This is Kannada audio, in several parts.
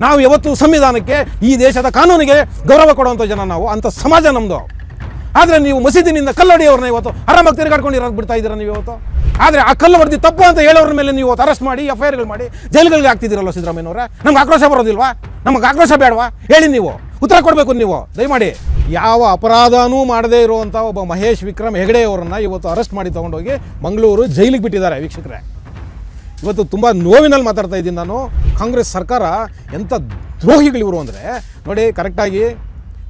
ನಾವು ಯಾವತ್ತು ಸಂವಿಧಾನಕ್ಕೆ, ಈ ದೇಶದ ಕಾನೂನಿಗೆ ಗೌರವ ಕೊಡುವಂಥ ಜನ ನಾವು, ಅಂಥ ಸಮಾಜ ನಮ್ಮದು. ಆದರೆ ನೀವು ಮಸೀದಿನಿಂದ ಕಲ್ಲೊಡೆಯವ್ರನ್ನ ಇವತ್ತು ಆರಾಮಾಗಿ ತಿರುಗಾಡ್ಕೊಂಡಿರೋದು ಬಿಡ್ತಾ ಇದ್ದೀರಾ ನೀವು ಇವತ್ತು. ಆದರೆ ಆ ಕಲ್ಲು ಹೊಡೆದು ತಪ್ಪು ಅಂತ ಹೇಳೋರ ಮೇಲೆ ನೀವು ಅರೆಸ್ಟ್ ಮಾಡಿ FIR ಮಾಡಿ ಜೈಲುಗಳಿಗೆ ಹಾಕ್ತಿದ್ದೀರಲ್ಲ ಸಿದ್ದರಾಮಯ್ಯನವರೇ. ನಮ್ಗೆ ಆಕ್ರೋಶ ಬರೋದಿಲ್ವಾ? ನಮಗೆ ಆಕ್ರೋಶ ಬೇಡವಾ? ಹೇಳಿ, ನೀವು ಉತ್ತರ ಕೊಡಬೇಕು. ನೀವು ದಯಮಾಡಿ ಯಾವ ಅಪರಾಧನೂ ಮಾಡದೇ ಇರುವಂಥ ಒಬ್ಬ ಮಹೇಶ್ ವಿಕ್ರಮ್ ಹೆಗಡೆ ಅವರನ್ನು ಇವತ್ತು ಅರೆಸ್ಟ್ ಮಾಡಿ ತೊಗೊಂಡೋಗಿ ಮಂಗಳೂರು ಜೈಲಿಗೆ ಬಿಟ್ಟಿದ್ದಾರೆ. ವೀಕ್ಷಕರೇ, ಇವತ್ತು ತುಂಬ ನೋವಿನಲ್ಲಿ ಮಾತಾಡ್ತಾ ಇದ್ದೀನಿ ನಾನು. ಕಾಂಗ್ರೆಸ್ ಸರ್ಕಾರ ಎಂಥ ದ್ರೋಹಿಗಳಿವರು ಅಂದರೆ ನೋಡಿ, ಕರೆಕ್ಟಾಗಿ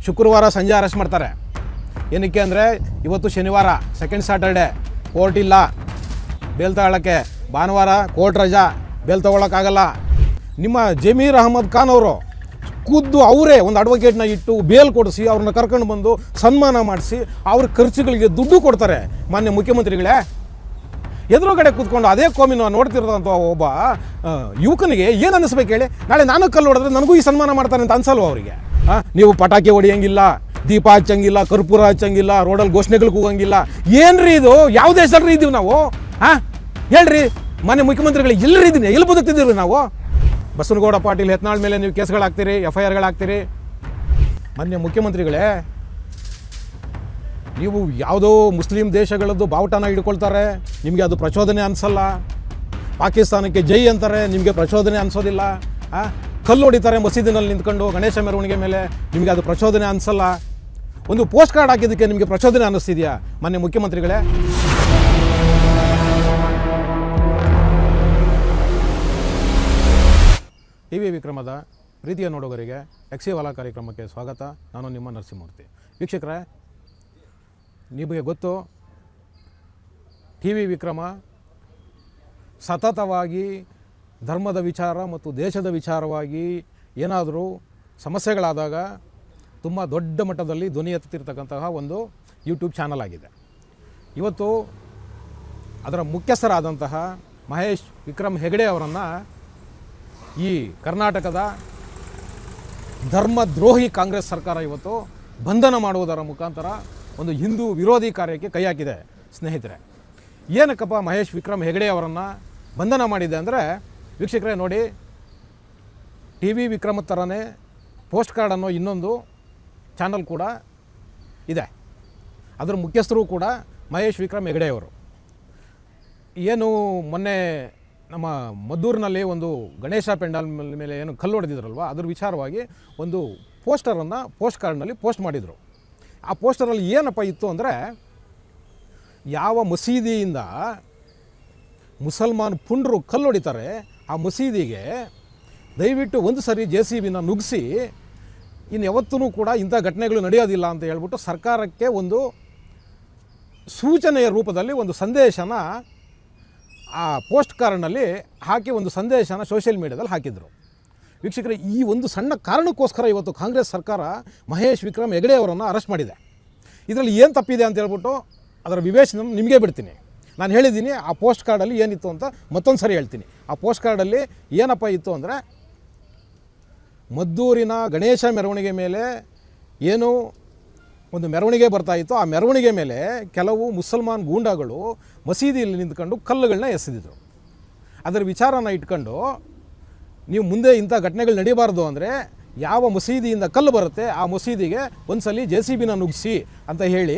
ಶುಕ್ರವಾರ ಸಂಜೆ ಅರೆಸ್ಟ್ ಮಾಡ್ತಾರೆ. ಏನಕ್ಕೆ ಅಂದರೆ ಇವತ್ತು ಶನಿವಾರ, ಸೆಕೆಂಡ್ ಸ್ಯಾಟರ್ಡೆ, ಕೋರ್ಟ್ ಇಲ್ಲ, ಬೇಲ್ ತಗೊಳ್ಳೋಕ್ಕೆ. ಭಾನುವಾರ ಕೋರ್ಟ್ ರಜಾ, ಬೇಲ್ ತೊಗೊಳಕ್ಕಾಗಲ್ಲ. ನಿಮ್ಮ ಜಮೀರ್ ಅಹಮದ್ ಖಾನ್ ಅವರು ಖುದ್ದು ಅವರೇ ಒಂದು ಅಡ್ವೊಕೇಟ್ನ ಇಟ್ಟು ಬೇಲ್ ಕೊಡಿಸಿ ಅವ್ರನ್ನ ಕರ್ಕೊಂಡು ಬಂದು ಸನ್ಮಾನ ಮಾಡಿಸಿ ಅವ್ರ ಖರ್ಚುಗಳಿಗೆ ದುಡ್ಡು ಕೊಡ್ತಾರೆ. ಮಾನ್ಯ ಮುಖ್ಯಮಂತ್ರಿಗಳೇ, ಎದುರುಗಡೆ ಕೂತ್ಕೊಂಡು ಅದೇ ಕೋಮಿನ ನೋಡ್ತಿರೋದಂಥ ಒಬ್ಬ ಯುವಕನಿಗೆ ಏನು ಅನ್ನಿಸ್ಬೇಕು ಹೇಳಿ? ನಾಳೆ ನಾನು ಕಲ್ಲು ಹೊಡೆದ್ರೆ ನನಗೂ ಈ ಸನ್ಮಾನ ಮಾಡ್ತಾರೆ ಅಂತ ಅನ್ಸಲ್ವ ಅವರಿಗೆ? ನೀವು ಪಟಾಕಿ ಹೊಡಿಯಂಗಿಲ್ಲ, ದೀಪ ಹಚ್ಚಂಗಿಲ್ಲ, ಕರ್ಪೂರ ಹಚ್ಚಂಗಿಲ್ಲ, ರೋಡಲ್ಲಿ ಘೋಷಣೆಗಳು ಕೂಗಂಗಿಲ್ಲ. ಏನ್ರಿ ಇದು? ಯಾವ ದೇಶದಲ್ಲಿ ಇದ್ದೀವಿ ನಾವು? ಹೇಳ್ರಿ ಮಾನ್ಯ ಮುಖ್ಯಮಂತ್ರಿಗಳು, ಎಲ್ಲರೂ ಇದ್ದೀನಿ, ಎಲ್ಲಿ ಬದುಕ್ತಿದ್ದೀವಿ ನಾವು? ಬಸವನಗೌಡ ಪಾಟೀಲ್ ಯತ್ನಾಳ್ ಮೇಲೆ ನೀವು ಕೇಸ್ಗಳಾಗ್ತೀರಿ, FIRಗಳಾಗ್ತೀರಿ. ಮಾನ್ಯ ಮುಖ್ಯಮಂತ್ರಿಗಳೇ, ನೀವು ಯಾವುದೋ ಮುಸ್ಲಿಂ ದೇಶಗಳದ್ದು ಬಾವುಟನ ಹಿಡ್ಕೊಳ್ತಾರೆ, ನಿಮಗೆ ಅದು ಪ್ರಚೋದನೆ ಅನಿಸಲ್ಲ. ಪಾಕಿಸ್ತಾನಕ್ಕೆ ಜೈ ಅಂತಾರೆ, ನಿಮಗೆ ಪ್ರಚೋದನೆ ಅನಿಸೋದಿಲ್ಲ. ಕಲ್ಲು ಹೊಡಿತಾರೆ ಮಸೀದಿನಲ್ಲಿ ನಿಂತ್ಕೊಂಡು ಗಣೇಶ ಮೆರವಣಿಗೆ ಮೇಲೆ, ನಿಮಗೆ ಅದು ಪ್ರಚೋದನೆ ಅನಿಸಲ್ಲ. ಒಂದು ಪೋಸ್ಟ್ ಕಾರ್ಡ್ ಹಾಕಿದ್ದಕ್ಕೆ ನಿಮಗೆ ಪ್ರಚೋದನೆ ಅನ್ನಿಸ್ತಿದೆಯಾ ಮಾನ್ಯ ಮುಖ್ಯಮಂತ್ರಿಗಳೇ? TV ವಿಕ್ರಮದ ಪ್ರೀತಿಯ ನೋಡುಗರಿಗೆ ಯಕ್ಷಿವಾಲ ಕಾರ್ಯಕ್ರಮಕ್ಕೆ ಸ್ವಾಗತ. ನಾನು ನಿಮ್ಮ ನರಸಿಂಹಮೂರ್ತಿ. ವೀಕ್ಷಕರೇ, ನಿಮಗೆ ಗೊತ್ತು, TV ವಿಕ್ರಮ ಸತತವಾಗಿ ಧರ್ಮದ ವಿಚಾರ ಮತ್ತು ದೇಶದ ವಿಚಾರವಾಗಿ ಏನಾದರೂ ಸಮಸ್ಯೆಗಳಾದಾಗ ತುಂಬ ದೊಡ್ಡ ಮಟ್ಟದಲ್ಲಿ ಧ್ವನಿ ಎತ್ತುತ್ತಿರ್ತಕ್ಕಂತಹ ಒಂದು ಯೂಟ್ಯೂಬ್ ಚಾನಲ್ ಆಗಿದೆ. ಇವತ್ತು ಅದರ ಮುಖ್ಯಸ್ಥರಾದಂತಹ ಮಹೇಶ್ ವಿಕ್ರಮ್ ಹೆಗಡೆ ಅವರನ್ನು ಈ ಕರ್ನಾಟಕದ ಧರ್ಮದ್ರೋಹಿ ಕಾಂಗ್ರೆಸ್ ಸರ್ಕಾರ ಇವತ್ತು ಬಂಧನ ಮಾಡುವುದರ ಮುಖಾಂತರ ಒಂದು ಹಿಂದೂ ವಿರೋಧಿ ಕಾರ್ಯಕ್ಕೆ ಕೈ ಹಾಕಿದೆ. ಸ್ನೇಹಿತರೆ, ಏನಕ್ಕಪ್ಪ ಮಹೇಶ್ ವಿಕ್ರಮ್ ಹೆಗಡೆ ಅವರನ್ನು ಬಂಧನ ಮಾಡಿದೆ ಅಂದರೆ, ವೀಕ್ಷಕರೇ ನೋಡಿ, TV ವಿಕ್ರಮ ಥರನೇ ಪೋಸ್ಟ್ ಕಾರ್ಡ್ ಅನ್ನೋ ಇನ್ನೊಂದು ಚಾನಲ್ ಕೂಡ ಇದೆ. ಅದರ ಮುಖ್ಯಸ್ಥರು ಕೂಡ ಮಹೇಶ್ ವಿಕ್ರಮ್ ಹೆಗಡೆ ಅವರು. ಏನು ಮೊನ್ನೆ ನಮ್ಮ ಮದ್ದೂರಿನಲ್ಲಿ ಒಂದು ಗಣೇಶ ಪೆಂಡಾಲ್ ಮೇಲೆ ಏನು ಕಲ್ಲು ಹೊಡೆದಿದ್ರಲ್ವ, ಅದ್ರ ವಿಚಾರವಾಗಿ ಒಂದು ಪೋಸ್ಟರನ್ನು ಪೋಸ್ಟ್ ಕಾರ್ಡ್ನಲ್ಲಿ ಪೋಸ್ಟ್ ಮಾಡಿದರು. ಆ ಪೋಸ್ಟರಲ್ಲಿ ಏನಪ್ಪ ಇತ್ತು ಅಂದರೆ, ಯಾವ ಮಸೀದಿಯಿಂದ ಮುಸಲ್ಮಾನ್ ಪುಂಡ್ರು ಕಲ್ಲು ಹೊಡಿತಾರೆ ಆ ಮಸೀದಿಗೆ ದಯವಿಟ್ಟು ಒಂದು ಸರಿ JCBನ ನುಗ್ಗಿಸಿ, ಇನ್ನು ಯಾವತ್ತೂ ಕೂಡ ಇಂಥ ಘಟನೆಗಳು ನಡೆಯೋದಿಲ್ಲ ಅಂತ ಹೇಳ್ಬಿಟ್ಟು ಸರ್ಕಾರಕ್ಕೆ ಒಂದು ಸೂಚನೆಯ ರೂಪದಲ್ಲಿ ಒಂದು ಸಂದೇಶನ ಆ ಪೋಸ್ಟ್ ಕಾರ್ಡ್ನಲ್ಲಿ ಹಾಕಿ ಒಂದು ಸಂದೇಶನ ಸೋಷಿಯಲ್ ಮೀಡಿಯಾದಲ್ಲಿ ಹಾಕಿದರು. ವೀಕ್ಷಕರೇ, ಈ ಒಂದು ಸಣ್ಣ ಕಾರಣಕ್ಕೋಸ್ಕರ ಇವತ್ತು ಕಾಂಗ್ರೆಸ್ ಸರ್ಕಾರ ಮಹೇಶ್ ವಿಕ್ರಮ್ ಹೆಗಡೆ ಅವರನ್ನು ಅರೆಸ್ಟ್ ಮಾಡಿದೆ. ಇದರಲ್ಲಿ ಏನು ತಪ್ಪಿದೆ ಅಂತ ಹೇಳ್ಬಿಟ್ಟು ಅದರ ವಿವೇಚನೆ ನಿಮಗೆ ಬಿಡ್ತೀನಿ. ನಾನು ಹೇಳಿದ್ದೀನಿ ಆ ಪೋಸ್ಟ್ ಕಾರ್ಡಲ್ಲಿ ಏನಿತ್ತು ಅಂತ ಮತ್ತೊಂದು ಸರಿ ಹೇಳ್ತೀನಿ. ಆ ಪೋಸ್ಟ್ ಕಾರ್ಡಲ್ಲಿ ಏನಪ್ಪ ಇತ್ತು ಅಂದರೆ, ಮದ್ದೂರಿನ ಗಣೇಶ ಮೆರವಣಿಗೆ ಮೇಲೆ ಏನು ಒಂದು ಮೆರವಣಿಗೆ ಬರ್ತಾಯಿತ್ತು, ಆ ಮೆರವಣಿಗೆ ಮೇಲೆ ಕೆಲವು ಮುಸಲ್ಮಾನ್ ಗೂಂಡಾಗಳು ಮಸೀದಿಯಲ್ಲಿ ನಿಂತ್ಕೊಂಡು ಕಲ್ಲುಗಳನ್ನ ಎಸೆದಿದ್ರು. ಅದರ ವಿಚಾರನ ಇಟ್ಕೊಂಡು, ನೀವು ಮುಂದೆ ಇಂಥ ಘಟನೆಗಳು ನಡೀಬಾರ್ದು ಅಂದರೆ ಯಾವ ಮಸೀದಿಯಿಂದ ಕಲ್ಲು ಬರುತ್ತೆ ಆ ಮಸೀದಿಗೆ ಒಂದು ಸಲ JCBನ ನುಗ್ಗಿಸಿ ಅಂತ ಹೇಳಿ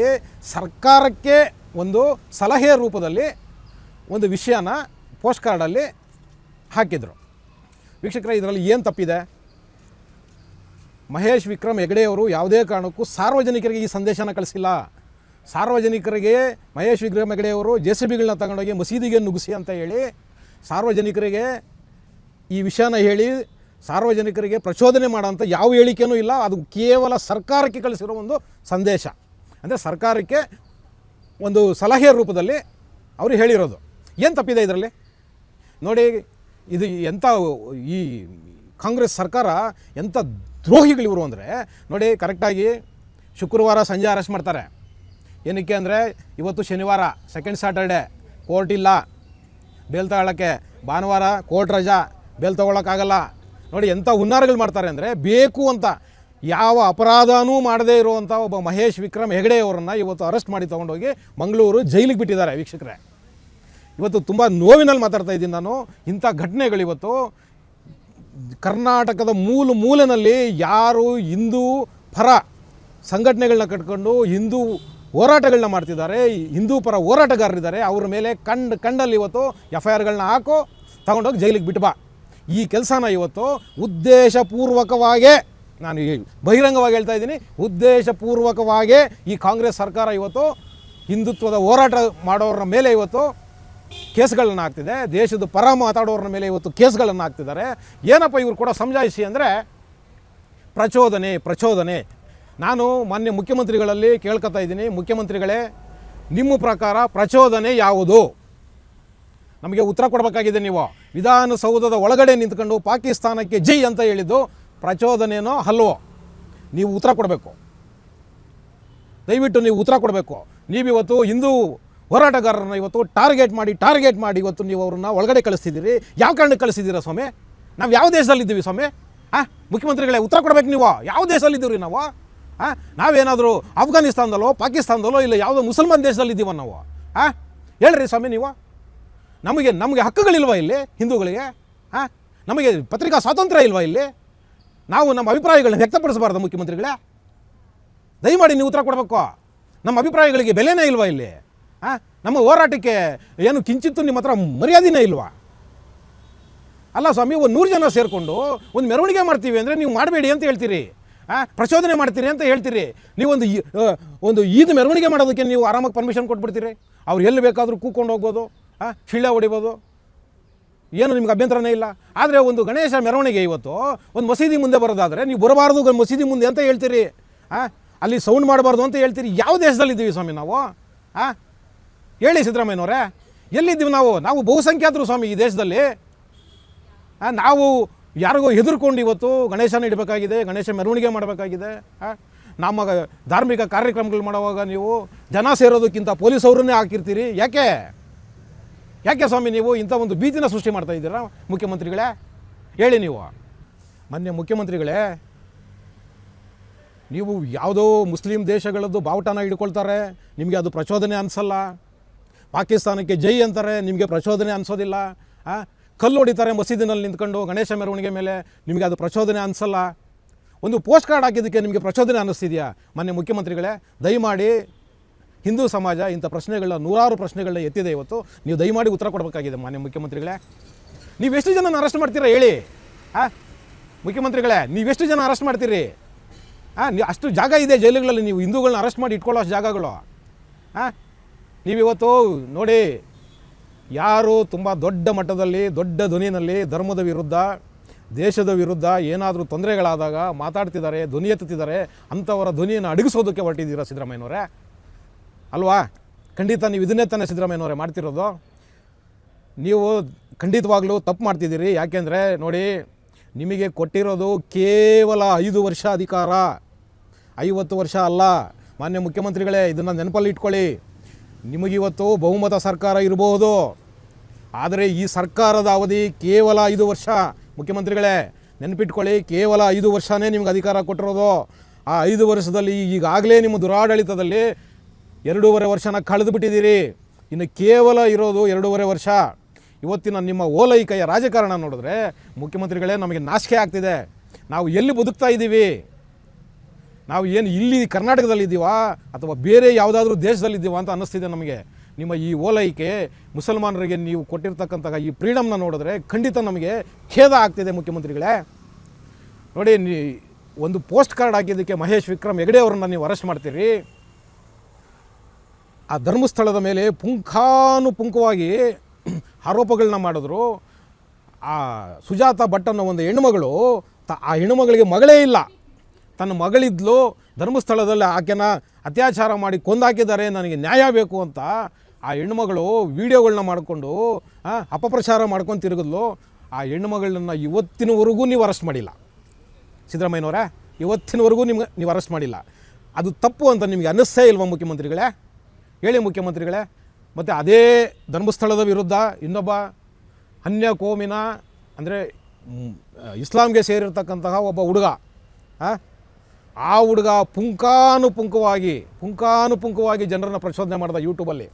ಸರ್ಕಾರಕ್ಕೆ ಒಂದು ಸಲಹೆಯ ರೂಪದಲ್ಲಿ ಒಂದು ವಿಷಯನ ಪೋಸ್ಟ್ ಕಾರ್ಡಲ್ಲಿ ಹಾಕಿದರು. ವೀಕ್ಷಕರೇ, ಇದರಲ್ಲಿ ಏನು ತಪ್ಪಿದೆ? ಮಹೇಶ್ ವಿಕ್ರಮ್ ಹೆಗಡೆ ಅವರು ಯಾವುದೇ ಕಾರಣಕ್ಕೂ ಸಾರ್ವಜನಿಕರಿಗೆ ಈ ಸಂದೇಶನ ಕಳಿಸಿಲ್ಲ. ಸಾರ್ವಜನಿಕರಿಗೆ ಮಹೇಶ್ ವಿಕ್ರಮ್ ಹೆಗಡೆ ಅವರು JCBಗಳನ್ನ ತಗೊಂಡೋಗಿ ಮಸೀದಿಗೆ ನುಗ್ಗಿಸಿ ಅಂತ ಹೇಳಿ ಸಾರ್ವಜನಿಕರಿಗೆ ಈ ವಿಷಯನ ಹೇಳಿ ಸಾರ್ವಜನಿಕರಿಗೆ ಪ್ರಚೋದನೆ ಮಾಡೋಂಥ ಯಾವ ಹೇಳಿಕೆಯೂ ಇಲ್ಲ. ಅದು ಕೇವಲ ಸರ್ಕಾರಕ್ಕೆ ಕಳಿಸಿರೋ ಒಂದು ಸಂದೇಶ. ಅಂದರೆ ಸರ್ಕಾರಕ್ಕೆ ಒಂದು ಸಲಹೆಯ ರೂಪದಲ್ಲಿ ಅವರು ಹೇಳಿರೋದು. ಏನು ತಪ್ಪಿದೆ ಇದರಲ್ಲಿ? ನೋಡಿ, ಇದು ಎಂಥ ಈ ಕಾಂಗ್ರೆಸ್ ಸರ್ಕಾರ ಎಂಥ ದ್ರೋಹಿಗಳಿವರು ಅಂದರೆ ನೋಡಿ, ಕರೆಕ್ಟಾಗಿ ಶುಕ್ರವಾರ ಸಂಜೆ ಅರೆಸ್ಟ್ ಮಾಡ್ತಾರೆ. ಏನಕ್ಕೆ ಅಂದರೆ ಇವತ್ತು ಶನಿವಾರ, ಸೆಕೆಂಡ್ ಸ್ಯಾಟರ್ಡೆ, ಕೋರ್ಟ್ ಇಲ್ಲ, ಬೇಲ್ ತಗೊಳ್ಳೋಕ್ಕೆ. ಭಾನುವಾರ ಕೋರ್ಟ್ ರಜಾ, ಬೇಲ್ ತೊಗೊಳಕ್ಕಾಗಲ್ಲ. ನೋಡಿ ಎಂಥ ಹುನ್ನಾರಗಳು ಮಾಡ್ತಾರೆ ಅಂದರೆ, ಬೇಕು ಅಂತ ಯಾವ ಅಪರಾಧನೂ ಮಾಡದೇ ಇರುವಂಥ ಒಬ್ಬ ಮಹೇಶ್ ವಿಕ್ರಮ್ ಹೆಗಡೆ ಅವರನ್ನು ಇವತ್ತು ಅರೆಸ್ಟ್ ಮಾಡಿ ತೊಗೊಂಡೋಗಿ ಮಂಗಳೂರು ಜೈಲಿಗೆ ಬಿಟ್ಟಿದ್ದಾರೆ. ವೀಕ್ಷಕರೇ, ಇವತ್ತು ತುಂಬ ನೋವಿನಲ್ಲಿ ಮಾತಾಡ್ತಾ ಇದ್ದೀನಿ ನಾನು. ಇಂಥ ಘಟನೆಗಳಿವತ್ತು ಕರ್ನಾಟಕದ ಮೂಲೆಯಲ್ಲಿ ಯಾರು ಹಿಂದೂ ಪರ ಸಂಘಟನೆಗಳನ್ನ ಕಟ್ಕೊಂಡು ಹಿಂದೂ ಹೋರಾಟಗಳನ್ನ ಮಾಡ್ತಿದ್ದಾರೆ, ಹಿಂದೂ ಪರ ಹೋರಾಟಗಾರರಿದ್ದಾರೆ, ಅವ್ರ ಮೇಲೆ ಕಂಡಲ್ಲಿ ಇವತ್ತು FIRಗಳನ್ನ ಹಾಕು, ತಗೊಂಡೋಗಿ ಜೈಲಿಗೆ ಬಿಟ್ಟು ಬಾ. ಈ ಕೆಲಸನ ಇವತ್ತು ಉದ್ದೇಶಪೂರ್ವಕವಾಗೇ, ನಾನು ಬಹಿರಂಗವಾಗಿ ಹೇಳ್ತಾ ಇದ್ದೀನಿ, ಉದ್ದೇಶಪೂರ್ವಕವಾಗೇ ಈ ಕಾಂಗ್ರೆಸ್ ಸರ್ಕಾರ ಇವತ್ತು ಹಿಂದುತ್ವದ ಹೋರಾಟ ಮಾಡೋರ ಮೇಲೆ ಇವತ್ತು ಕೇಸ್ಗಳನ್ನು ಹಾಕ್ತಿದೆ, ದೇಶದ ಪರ ಮಾತಾಡೋರ ಮೇಲೆ ಇವತ್ತು ಕೇಸ್ಗಳನ್ನು ಹಾಕ್ತಿದ್ದಾರೆ. ಏನಪ್ಪ ಇವ್ರು ಕೂಡ ಸಮಜಾಯಿಸಿ ಅಂದರೆ ಪ್ರಚೋದನೆ. ನಾನು ಮಾನ್ಯ ಮುಖ್ಯಮಂತ್ರಿಗಳಲ್ಲಿ ಕೇಳ್ಕೊತಾ ಇದ್ದೀನಿ, ಮುಖ್ಯಮಂತ್ರಿಗಳೇ, ನಿಮ್ಮ ಪ್ರಕಾರ ಪ್ರಚೋದನೆ ಯಾವುದು? ನಮಗೆ ಉತ್ತರ ಕೊಡಬೇಕಾಗಿದೆ. ನೀವು ವಿಧಾನಸೌಧದ ಒಳಗಡೆ ನಿಂತ್ಕೊಂಡು ಪಾಕಿಸ್ತಾನಕ್ಕೆ ಜೈ ಅಂತ ಹೇಳಿದ್ದು ಪ್ರಚೋದನೆಯೋ ಅಲ್ವೋ? ನೀವು ಉತ್ತರ ಕೊಡಬೇಕು, ದಯವಿಟ್ಟು ನೀವು ಉತ್ತರ ಕೊಡಬೇಕು. ನೀವಿವತ್ತು ಹಿಂದೂ ಹೋರಾಟಗಾರರನ್ನ ಇವತ್ತು ಟಾರ್ಗೆಟ್ ಮಾಡಿ ಇವತ್ತು ನೀವು ಅವ್ರನ್ನ ಒಳಗಡೆ ಕಳಿಸ್ತಿದ್ದೀರಿ. ಯಾವ ಕಾರಣಕ್ಕೆ ಕಳಿಸ್ತಿದ್ದೀರಾ ಸ್ವಾಮಿ? ನಾವು ಯಾವ ದೇಶದಲ್ಲಿದ್ದೀವಿ ಸ್ವಾಮಿ? ಮುಖ್ಯಮಂತ್ರಿಗಳೇ ಉತ್ತರ ಕೊಡಬೇಕು. ನೀವು ಯಾವ ದೇಶದಲ್ಲಿದ್ದೀವಿ ನಾವು? ನಾವೇನಾದರೂ ಅಫ್ಘಾನಿಸ್ತಾನದಲ್ಲೋ ಪಾಕಿಸ್ತಾನದಲ್ಲೋ ಇಲ್ಲ ಯಾವುದೋ ಮುಸಲ್ಮಾನ್ ದೇಶದಲ್ಲಿದ್ದೀವ ನಾವು? ಹೇಳ್ರಿ ಸ್ವಾಮಿ ನೀವು. ನಮಗೆ ಹಕ್ಕುಗಳಿಲ್ವಾ ಇಲ್ಲಿ ಹಿಂದೂಗಳಿಗೆ? ನಮಗೆ ಪತ್ರಿಕಾ ಸ್ವಾತಂತ್ರ್ಯ ಇಲ್ವಾ ಇಲ್ಲಿ? ನಾವು ನಮ್ಮ ಅಭಿಪ್ರಾಯಗಳನ್ನ ವ್ಯಕ್ತಪಡಿಸಬಾರ್ದು ಮುಖ್ಯಮಂತ್ರಿಗಳೇ? ದಯಮಾಡಿ ನೀವು ಉತ್ತರ ಕೊಡಬೇಕು. ನಮ್ಮ ಅಭಿಪ್ರಾಯಗಳಿಗೆ ಬೆಲೆನೇ ಇಲ್ವಾ ಇಲ್ಲಿ? ನಮ್ಮ ಹೋರಾಟಕ್ಕೆ ಏನು ಕಿಂಚಿತ್ತು ನಿಮ್ಮ ಹತ್ರ ಮರ್ಯಾದೆನೇ ಇಲ್ವಾ? ಅಲ್ಲ ಸ್ವಾಮಿ, ಒಂದು 100 ಜನ ಸೇರಿಕೊಂಡು ಒಂದು ಮೆರವಣಿಗೆ ಮಾಡ್ತೀವಿ ಅಂದರೆ ನೀವು ಮಾಡಬೇಡಿ ಅಂತ ಹೇಳ್ತೀರಿ, ಪ್ರಚೋದನೆ ಮಾಡ್ತೀರಿ ಅಂತ ಹೇಳ್ತೀರಿ. ಒಂದು ಈದ್ ಮೆರವಣಿಗೆ ಮಾಡೋದಕ್ಕೆ ನೀವು ಆರಾಮಾಗಿ ಪರ್ಮಿಷನ್ ಕೊಟ್ಬಿಡ್ತೀರಿ. ಅವ್ರು ಎಲ್ಲಿ ಬೇಕಾದರೂ ಕೂತ್ಕೊಂಡು ಹೋಗ್ಬೋದು, ಶಿಳ್ಳೆ ಹೊಡಿಬೋದು, ಏನು ನಿಮ್ಗೆ ಅಭ್ಯಂತರನೇ ಇಲ್ಲ. ಆದರೆ ಒಂದು ಗಣೇಶ ಮೆರವಣಿಗೆ ಇವತ್ತು ಒಂದು ಮಸೀದಿ ಮುಂದೆ ಬರೋದಾದರೆ ನೀವು ಬರಬಾರ್ದು ಮಸೀದಿ ಮುಂದೆ ಅಂತ ಹೇಳ್ತೀರಿ, ಅಲ್ಲಿ ಸೌಂಡ್ ಮಾಡಬಾರ್ದು ಅಂತ ಹೇಳ್ತೀರಿ. ಯಾವ ದೇಶದಲ್ಲಿದ್ದೀವಿ ಸ್ವಾಮಿ ನಾವು? ಹೇಳಿ ಸಿದ್ದರಾಮಯ್ಯನವರೇ, ಎಲ್ಲಿದ್ದೀವಿ ನಾವು ಬಹುಸಂಖ್ಯಾತರು ಸ್ವಾಮಿ ಈ ದೇಶದಲ್ಲಿ. ನಾವು ಯಾರಿಗೋ ಹೆದರ್ಕೊಂಡು ಇವತ್ತು ಗಣೇಶನ ಇಡಬೇಕಾಗಿದೆ, ಗಣೇಶ ಮೆರವಣಿಗೆ ಮಾಡಬೇಕಾಗಿದೆ. ನಮ್ಮ ಧಾರ್ಮಿಕ ಕಾರ್ಯಕ್ರಮಗಳು ಮಾಡುವಾಗ ನೀವು ಜನ ಸೇರೋದಕ್ಕಿಂತ ಪೊಲೀಸವ್ರನ್ನೇ ಹಾಕಿರ್ತೀರಿ. ಯಾಕೆ ಸ್ವಾಮಿ ನೀವು ಇಂಥ ಒಂದು ಭೀತಿನ ಸೃಷ್ಟಿ ಮಾಡ್ತಾ ಇದ್ದೀರಾ ಮುಖ್ಯಮಂತ್ರಿಗಳೇ? ಹೇಳಿ ನೀವು. ಮಾನ್ಯ ಮುಖ್ಯಮಂತ್ರಿಗಳೇ, ನೀವು ಯಾವುದೋ ಮುಸ್ಲಿಂ ದೇಶಗಳದ್ದು ಬಾವುಟನ ಹಿಡ್ಕೊಳ್ತಾರೆ, ನಿಮಗೆ ಅದು ಪ್ರಚೋದನೆ ಅನಿಸಲ್ಲ. ಪಾಕಿಸ್ತಾನಕ್ಕೆ ಜೈ ಅಂತಾರೆ, ನಿಮಗೆ ಪ್ರಚೋದನೆ ಅನಿಸೋದಿಲ್ಲ. ಕಲ್ಲು ಹೊಡಿತಾರೆ ಮಸೀದಿನಲ್ಲಿ ನಿಂತ್ಕೊಂಡು ಗಣೇಶ ಮೆರವಣಿಗೆ ಮೇಲೆ, ನಿಮಗೆ ಅದು ಪ್ರಚೋದನೆ ಅನಿಸಲ್ಲ. ಒಂದು ಪೋಸ್ಟ್ ಕಾರ್ಡ್ ಹಾಕಿದ್ದಕ್ಕೆ ನಿಮಗೆ ಪ್ರಚೋದನೆ ಅನ್ನಿಸ್ತಿದೆಯಾ? ಮಾನ್ಯ ಮುಖ್ಯಮಂತ್ರಿಗಳೇ, ದಯಮಾಡಿ ಹಿಂದೂ ಸಮಾಜ ಇಂಥ ಪ್ರಶ್ನೆಗಳನ್ನ, ನೂರಾರು ಪ್ರಶ್ನೆಗಳನ್ನ ಎತ್ತಿದೆ ಇವತ್ತು. ನೀವು ದಯಮಾಡಿ ಉತ್ತರ ಕೊಡಬೇಕಾಗಿದೆ ಮಾನ್ಯ ಮುಖ್ಯಮಂತ್ರಿಗಳೇ. ನೀವೆಷ್ಟು ಜನ ಅರೆಸ್ಟ್ ಮಾಡ್ತೀರಾ ಹೇಳಿ? ಮುಖ್ಯಮಂತ್ರಿಗಳೇ, ನೀವೆಷ್ಟು ಜನ ಅರೆಸ್ಟ್ ಮಾಡ್ತೀರಿ? ಅಷ್ಟು ಜಾಗ ಇದೆ ಜೈಲುಗಳಲ್ಲಿ, ನೀವು ಹಿಂದೂಗಳನ್ನ ಅರೆಸ್ಟ್ ಮಾಡಿ ಇಟ್ಕೊಳ್ಳೋ ಅಷ್ಟು ಜಾಗಗಳು. ನೀವಿವತ್ತು ನೋಡಿ, ಯಾರು ತುಂಬ ದೊಡ್ಡ ಮಟ್ಟದಲ್ಲಿ ದೊಡ್ಡ ಧ್ವನಿಯಲ್ಲಿ ಧರ್ಮದ ವಿರುದ್ಧ, ದೇಶದ ವಿರುದ್ಧ ಏನಾದರೂ ತೊಂದರೆಗಳಾದಾಗ ಮಾತಾಡ್ತಿದ್ದಾರೆ, ಧ್ವನಿ ಎತ್ತುತ್ತಿದ್ದಾರೆ, ಅಂಥವರ ಧ್ವನಿಯನ್ನು ಅಡಗಿಸೋದಕ್ಕೆ ಹೊರಟಿದ್ದೀರಾ ಸಿದ್ದರಾಮಯ್ಯನವರೇ ಅಲ್ವಾ? ಖಂಡಿತ ನೀವು ಇದನ್ನೇ ತಾನೇ ಸಿದ್ದರಾಮಯ್ಯನವರೇ ಮಾಡ್ತಿರೋದು. ನೀವು ಖಂಡಿತವಾಗ್ಲೂ ತಪ್ಪು ಮಾಡ್ತಿದ್ದೀರಿ. ಯಾಕೆಂದರೆ ನೋಡಿ, ನಿಮಗೆ ಕೊಟ್ಟಿರೋದು ಕೇವಲ 5 ವರ್ಷ ಅಧಿಕಾರ, 50 ವರ್ಷ ಅಲ್ಲ. ಮಾನ್ಯ ಮುಖ್ಯಮಂತ್ರಿಗಳೇ, ಇದನ್ನು ನೆನಪಲ್ಲಿ ಇಟ್ಕೊಳ್ಳಿ. ನಿಮಗಿವತ್ತು ಬಹುಮತ ಸರ್ಕಾರ ಇರಬಹುದು, ಆದರೆ ಈ ಸರ್ಕಾರದ ಅವಧಿ ಕೇವಲ 5 ವರ್ಷ. ಮುಖ್ಯಮಂತ್ರಿಗಳೇ ನೆನಪಿಟ್ಕೊಳ್ಳಿ, ಕೇವಲ 5 ವರ್ಷನೇ ನಿಮ್ಗೆ ಅಧಿಕಾರ ಕೊಟ್ಟಿರೋದು. ಆ 5 ವರ್ಷದಲ್ಲಿ ಈಗಾಗಲೇ ನಿಮ್ಮ ದುರಾಡಳಿತದಲ್ಲಿ 2.5 ವರ್ಷನ ಕಳೆದು ಬಿಟ್ಟಿದ್ದೀರಿ. ಇನ್ನು ಕೇವಲ ಇರೋದು 2.5 ವರ್ಷ. ಇವತ್ತಿನ ನಿಮ್ಮ ಓಲೈಕೆಯ ರಾಜಕಾರಣ ನೋಡಿದ್ರೆ ಮುಖ್ಯಮಂತ್ರಿಗಳೇ ನಮಗೆ ನಾಚಿಕೆ ಆಗ್ತಿದೆ. ನಾವು ಎಲ್ಲಿ ಬದುಕ್ತಾ ಇದ್ದೀವಿ? ನಾವು ಏನು ಇಲ್ಲಿ ಕರ್ನಾಟಕದಲ್ಲಿದ್ದೀವಾ ಅಥವಾ ಬೇರೆ ಯಾವುದಾದ್ರೂ ದೇಶದಲ್ಲಿದ್ದೀವಾ ಅಂತ ಅನ್ನಿಸ್ತಿದೆ ನಮಗೆ. ನಿಮ್ಮ ಈ ಓಲೈಕೆ, ಮುಸಲ್ಮಾನರಿಗೆ ನೀವು ಕೊಟ್ಟಿರ್ತಕ್ಕಂಥ ಈ ಫ್ರೀಡಮ್ನ ನೋಡಿದ್ರೆ ಖಂಡಿತ ನಮಗೆ ಖೇದ ಆಗ್ತಿದೆ ಮುಖ್ಯಮಂತ್ರಿಗಳೇ. ನೋಡಿ, ಒಂದು ಪೋಸ್ಟ್ ಕಾರ್ಡ್ ಹಾಕಿದ್ದಕ್ಕೆ ಮಹೇಶ್ ವಿಕ್ರಮ್ ಹೆಗಡೆ ಅವರನ್ನು ನೀವು ಅರೆಸ್ಟ್ ಮಾಡ್ತೀರಿ. ಆ ಧರ್ಮಸ್ಥಳದ ಮೇಲೆ ಪುಂಖಾನುಪುಂಖವಾಗಿ ಆರೋಪಗಳನ್ನ ಮಾಡಿದ್ರು. ಆ ಸುಜಾತ ಭಟ್ ಅನ್ನೋ ಒಂದು ಹೆಣ್ಣುಮಗಳು, ಆ ಹೆಣ್ಣುಮಗಳಿಗೆ ಮಗಳೇ ಇಲ್ಲ, ತನ್ನ ಮಗಳಿದ್ಲು, ಧರ್ಮಸ್ಥಳದಲ್ಲಿ ಆಕೆನ ಅತ್ಯಾಚಾರ ಮಾಡಿ ಕೊಂದಾಕಿದ್ದಾರೆ, ನನಗೆ ನ್ಯಾಯ ಬೇಕು ಅಂತ ಆ ಹೆಣ್ಣುಮಗಳು ವೀಡಿಯೋಗಳನ್ನ ಮಾಡಿಕೊಂಡು ಅಪಪ್ರಚಾರ ಮಾಡ್ಕೊಂಡು ತಿರುಗಿದ್ಲು. ಆ ಹೆಣ್ಣುಮಗಳನ್ನ ಇವತ್ತಿನವರೆಗೂ ನೀವು ಅರೆಸ್ಟ್ ಮಾಡಿಲ್ಲ ಸಿದ್ದರಾಮಯ್ಯನವರೇ, ಇವತ್ತಿನವರೆಗೂ ನೀವು ಅರೆಸ್ಟ್ ಮಾಡಿಲ್ಲ. ಅದು ತಪ್ಪು ಅಂತ ನಿಮಗೆ ಅನ್ನಿಸ್ತೇ ಇಲ್ವಾ ಮುಖ್ಯಮಂತ್ರಿಗಳೇ? ಹೇಳಿ ಮುಖ್ಯಮಂತ್ರಿಗಳೇ. ಮತ್ತು ಅದೇ ಧರ್ಮಸ್ಥಳದ ವಿರುದ್ಧ ಇನ್ನೊಬ್ಬ ಅನ್ಯ ಕೋಮಿನ, ಅಂದರೆ ಇಸ್ಲಾಂಗೆ ಸೇರಿರ್ತಕ್ಕಂತಹ ಒಬ್ಬ ಹುಡುಗ, ಆ ಹುಡುಗ ಪುಂಖಾನುಪುಂಖವಾಗಿ ಜನರನ್ನು ಪ್ರಚೋದನೆ ಮಾಡ್ದ ಯೂಟ್ಯೂಬಲ್ಲಿ.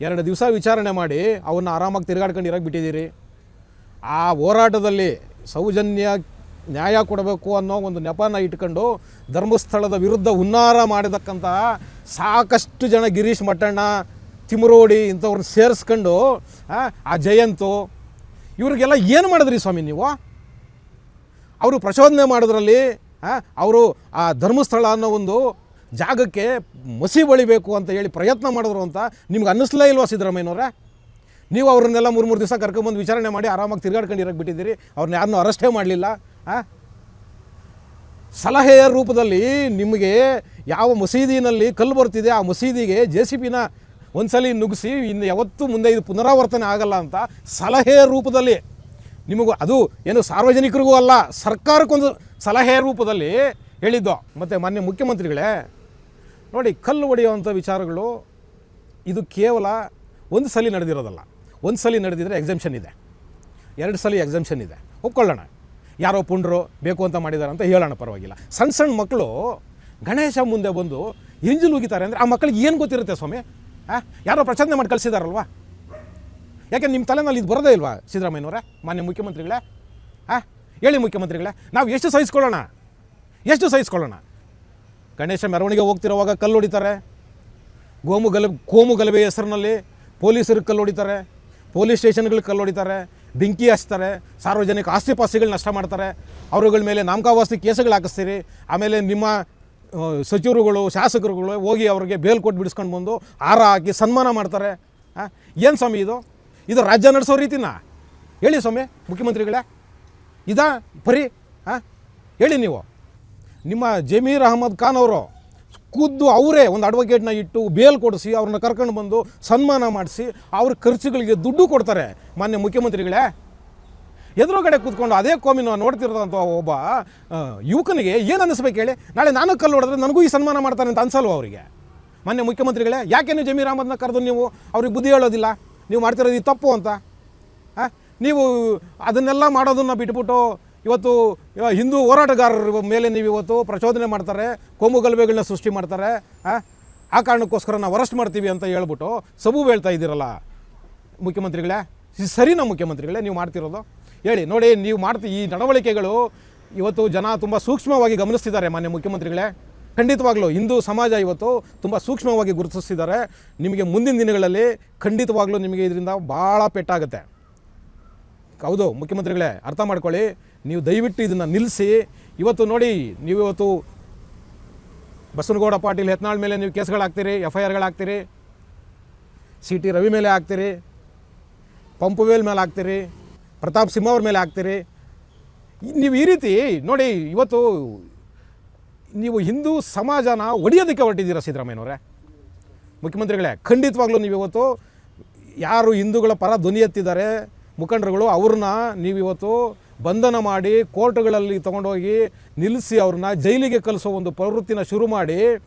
2 ದಿವಸ ವಿಚಾರಣೆ ಮಾಡಿ ಅವನ್ನ ಆರಾಮಾಗಿ ತಿರುಗಾಡ್ಕೊಂಡು ಇರೋಕ್ಕೆ ಬಿಟ್ಟಿದ್ದೀರಿ. ಆ ಹೋರಾಟದಲ್ಲಿ ಸೌಜನ್ಯ ನ್ಯಾಯ ಕೊಡಬೇಕು ಅನ್ನೋ ಒಂದು ನೆಪನ ಇಟ್ಕೊಂಡು ಧರ್ಮಸ್ಥಳದ ವಿರುದ್ಧ ಹುನ್ನಾರ ಮಾಡಿದಕ್ಕಂತಹ ಸಾಕಷ್ಟು ಜನ ಗಿರೀಶ್ ಮಟ್ಟಣ್ಣ, ತಿಮರೋಡಿ ಇಂಥವ್ರನ್ನ ಸೇರಿಸ್ಕೊಂಡು ಆ ಜಯಂತು ಇವ್ರಿಗೆಲ್ಲ ಏನು ಮಾಡಿದ್ರಿ ಸ್ವಾಮಿ ನೀವು? ಅವರು ಪ್ರಚೋದನೆ ಮಾಡೋದ್ರಲ್ಲಿ ಅವರು ಆ ಧರ್ಮಸ್ಥಳ ಅನ್ನೋ ಒಂದು ಜಾಗಕ್ಕೆ ಮಸಿ ಬಳಿಬೇಕು ಅಂತ ಹೇಳಿ ಪ್ರಯತ್ನ ಮಾಡಿದ್ರು ಅಂತ ನಿಮ್ಗೆ ಅನ್ನಿಸ್ಲೇ ಇಲ್ವಾ ಸಿದ್ದರಾಮಯ್ಯನವರೇ? ನೀವು ಅವ್ರನ್ನೆಲ್ಲ 3 ದಿವಸ ಕರ್ಕೊಂಬಂದು ವಿಚಾರಣೆ ಮಾಡಿ ಆರಾಮಾಗಿ ತಿರ್ಗಾಡ್ಕೊಂಡು ಇರೋಕ್ಕೆ ಬಿಟ್ಟಿದ್ದೀರಿ. ಅವ್ರನ್ನ ಯಾರನ್ನೂ ಅರೆಸ್ಟೇ ಮಾಡಲಿಲ್ಲ. ಸಲಹೆಯ ರೂಪದಲ್ಲಿ ನಿಮಗೆ ಯಾವ ಮಸೀದಿನಲ್ಲಿ ಕಲ್ಲು ಬರ್ತಿದೆ ಆ ಮಸೀದಿಗೆ JCBನ ಒಂದ್ಸಲಿ ನುಗ್ಗಿಸಿ ಇನ್ನು ಯಾವತ್ತೂ ಮುಂದೆ ಇದು ಪುನರಾವರ್ತನೆ ಆಗಲ್ಲ ಅಂತ ಸಲಹೆಯ ರೂಪದಲ್ಲಿ ನಿಮಗೂ, ಅದು ಏನು ಸಾರ್ವಜನಿಕರಿಗೂ ಅಲ್ಲ ಸರ್ಕಾರಕ್ಕೊಂದು ಸಲಹೆಯ ರೂಪದಲ್ಲಿ ಹೇಳಿದ್ದು. ಮತ್ತು ಮಾನ್ಯ ಮುಖ್ಯಮಂತ್ರಿಗಳೇ ನೋಡಿ, ಕಲ್ಲು ಹೊಡೆಯುವಂಥ ವಿಚಾರಗಳು ಇದು ಕೇವಲ ಒಂದು ಸಲ ನಡೆದಿರೋದಲ್ಲ. ಒಂದು ಸಲ ನಡೆದಿದ್ರೆ ಎಕ್ಸೆಂಪ್ಷನ್ ಇದೆ, 2 ಸಲ ಎಕ್ಸೆಂಪ್ಷನ್ ಇದೆ, ಒಪ್ಕೊಳ್ಳೋಣ. ಯಾರೋ ಪುಂಡ್ರು ಬೇಕು ಅಂತ ಮಾಡಿದ್ದಾರೆ ಅಂತ ಹೇಳೋಣ, ಪರವಾಗಿಲ್ಲ. ಸಣ್ಣ ಸಣ್ಣ ಮಕ್ಕಳು ಗಣೇಶ ಮುಂದೆ ಬಂದು ಎಂಜಲು ಉಗಿತಾರೆ ಅಂದರೆ ಆ ಮಕ್ಕಳಿಗೆ ಏನು ಗೊತ್ತಿರುತ್ತೆ ಸ್ವಾಮಿ? ಯಾರೋ ಪ್ರಚೋದನೆ ಮಾಡಿ ಕಳಿಸಿದಾರಲ್ವಾ? ಯಾಕೆ ನಿಮ್ಮ ತಲೆನಲ್ಲಿ ಇದು ಬರೋದೇ ಇಲ್ವಾ ಸಿದ್ದರಾಮಯ್ಯನವರೇ, ಮಾನ್ಯ ಮುಖ್ಯಮಂತ್ರಿಗಳೇ? ಹೇಳಿ ಮುಖ್ಯಮಂತ್ರಿಗಳೇ, ನಾವು ಎಷ್ಟು ಸಹಿಸ್ಕೊಳ್ಳೋಣ? ಗಣೇಶ ಮೆರವಣಿಗೆ ಹೋಗ್ತಿರೋವಾಗ ಕಲ್ಲು ಹೊಡಿತಾರೆ, ಕೋಮು ಗಲಭೆ ಹೆಸರಿನಲ್ಲಿ ಪೊಲೀಸರಿಗೆ ಕಲ್ಲು ಹೊಡಿತಾರೆ, ಪೊಲೀಸ್ ಸ್ಟೇಷನ್ಗಳಿಗೆ ಕಲ್ಲು ಹೊಡಿತಾರೆ, ಬೆಂಕಿ ಹಚ್ತಾರೆ, ಸಾರ್ವಜನಿಕ ಆಸ್ತಿ ಪಾಸ್ತಿಗಳು ನಷ್ಟ ಮಾಡ್ತಾರೆ, ಅವರುಗಳ ಮೇಲೆ ನಾಮಕಾವಾಸ್ತಿ ಕೇಸುಗಳು ಹಾಕಿಸ್ತೀರಿ. ಆಮೇಲೆ ನಿಮ್ಮ ಸಚಿವರುಗಳು ಶಾಸಕರುಗಳು ಹೋಗಿ ಅವ್ರಿಗೆ ಬೇಲ್ ಕೊಟ್ಟು ಬಿಡಿಸ್ಕೊಂಡು ಬಂದು ಹಾರ ಹಾಕಿ ಸನ್ಮಾನ ಮಾಡ್ತಾರೆ. ಏನು ಸ್ವಾಮಿ ಇದು ರಾಜ್ಯ ನಡೆಸೋ ರೀತಿನ? ಹೇಳಿ ಸ್ವಾಮಿ ಮುಖ್ಯಮಂತ್ರಿಗಳೇ, ಇದಾ ಪರಿ? ಹೇಳಿ ನೀವು. ನಿಮ್ಮ ಜಮೀರ್ ಅಹಮದ್ ಖಾನ್ ಅವರು ಖುದ್ದು ಅವರೇ ಒಂದು ಅಡ್ವೊಕೇಟ್ನ ಇಟ್ಟು ಬೇಲ್ ಕೊಡಿಸಿ ಅವ್ರನ್ನ ಕರ್ಕೊಂಡು ಬಂದು ಸನ್ಮಾನ ಮಾಡಿಸಿ ಅವ್ರ ಖರ್ಚುಗಳಿಗೆ ದುಡ್ಡು ಕೊಡ್ತಾರೆ. ಮಾನ್ಯ ಮುಖ್ಯಮಂತ್ರಿಗಳೇ, ಎದುರುಗಡೆ ಕೂತ್ಕೊಂಡು ಅದೇ ಕೋಮಿನ ನೋಡ್ತಿರೋದಂಥ ಒಬ್ಬ ಯುವಕನಿಗೆ ಏನು ಅನ್ನಿಸ್ಬೇಕು ಹೇಳಿ? ನಾಳೆ ನಾನು ಕಲ್ಲು ಹೊಡೆದ್ರೆ ನನಗೂ ಈ ಸನ್ಮಾನ ಮಾಡ್ತಾನೆ ಅಂತ ಅನ್ಸಲ್ವ ಅವರಿಗೆ? ಮಾನ್ಯ ಮುಖ್ಯಮಂತ್ರಿಗಳೇ, ಯಾಕೆ ನೀವು ಜಮೀರ್ ಅಹಮದ್ನ ಕರೆದು ನೀವು ಅವ್ರಿಗೆ ಬುದ್ಧಿ ಹೇಳೋದಿಲ್ಲ? ನೀವು ಮಾಡ್ತಿರೋದು ಇದು ತಪ್ಪು ಅಂತ. ನೀವು ಅದನ್ನೆಲ್ಲ ಮಾಡೋದನ್ನು ಬಿಟ್ಬಿಟ್ಟು ಇವತ್ತು ಹಿಂದೂ ಹೋರಾಟಗಾರರ ಮೇಲೆ ನೀವು ಇವತ್ತು ಪ್ರಚೋದನೆ ಮಾಡ್ತಾರೆ, ಕೋಮು ಗಲಭೆಗಳನ್ನ ಸೃಷ್ಟಿ ಮಾಡ್ತಾರೆ. ಆ ಕಾರಣಕ್ಕೋಸ್ಕರ ನಾವು ಅರೆಸ್ಟ್ ಮಾಡ್ತೀವಿ ಅಂತ ಹೇಳ್ಬಿಟ್ಟು ಸಬೂಬು ಹೇಳ್ತಾ ಇದ್ದೀರಲ್ಲ ಮುಖ್ಯಮಂತ್ರಿಗಳೇ, ಸರಿನಾ ಮುಖ್ಯಮಂತ್ರಿಗಳೇ ನೀವು ಮಾಡ್ತಿರೋದು? ಹೇಳಿ ನೋಡಿ. ನೀವು ಈ ನಡವಳಿಕೆಗಳು ಇವತ್ತು ಜನ ತುಂಬ ಸೂಕ್ಷ್ಮವಾಗಿ ಗಮನಿಸ್ತಿದ್ದಾರೆ ಮಾನ್ಯ ಮುಖ್ಯಮಂತ್ರಿಗಳೇ. ಖಂಡಿತವಾಗ್ಲೂ ಹಿಂದೂ ಸಮಾಜ ಇವತ್ತು ತುಂಬ ಸೂಕ್ಷ್ಮವಾಗಿ ಗುರುತಿಸ್ತಿದ್ದಾರೆ. ನಿಮಗೆ ಮುಂದಿನ ದಿನಗಳಲ್ಲಿ ಖಂಡಿತವಾಗ್ಲೂ ನಿಮಗೆ ಇದರಿಂದ ಭಾಳ ಪೆಟ್ಟಾಗುತ್ತೆ. ಹೌದು ಮುಖ್ಯಮಂತ್ರಿಗಳೇ, ಅರ್ಥ ಮಾಡ್ಕೊಳ್ಳಿ. ನೀವು ದಯವಿಟ್ಟು ಇದನ್ನು ನಿಲ್ಲಿಸಿ. ಇವತ್ತು ನೋಡಿ, ನೀವು ಇವತ್ತು ಬಸವನಗೌಡ ಪಾಟೀಲ್ ಯತ್ನಾಳ್ ಮೇಲೆ ನೀವು ಕೇಸ್ಗಳಾಗ್ತೀರಿ, FIRಗಳಾಗ್ತೀರಿ, CT ರವಿ ಮೇಲೆ ಹಾಕ್ತೀರಿ, ಪಂಪುವೇಲ್ ಮೇಲೆ ಹಾಕ್ತೀರಿ, ಪ್ರತಾಪ್ ಸಿಂಹ ಅವ್ರ ಮೇಲೆ ಹಾಕ್ತೀರಿ. ನೀವು ಈ ರೀತಿ ನೋಡಿ, ಇವತ್ತು ನೀವು ಹಿಂದೂ ಸಮಾಜನ ಒಡೆಯೋದಕ್ಕೆ ಹೊರಟಿದ್ದೀರಾ ಸಿದ್ದರಾಮಯ್ಯನವರೇ. ಮುಖ್ಯಮಂತ್ರಿಗಳೇ, ಖಂಡಿತವಾಗ್ಲೂ ನೀವು ಇವತ್ತು ಯಾರು ಹಿಂದೂಗಳ ಪರ ಧ್ವನಿ ಎತ್ತಿದ್ದಾರೆ ಮುಖಂಡರುಗಳು, ಅವ್ರನ್ನ ನೀವಿವತ್ತು ಬಂಧನ ಮಾಡಿ ಕೋರ್ಟ್ಗಳಲ್ಲಿ ತೊಗೊಂಡೋಗಿ ನಿಲ್ಲಿಸಿ ಅವ್ರನ್ನ ಜೈಲಿಗೆ ಕಳಿಸೋ ಒಂದು ಪ್ರವೃತ್ತಿನ ಶುರು ಮಾಡಿ,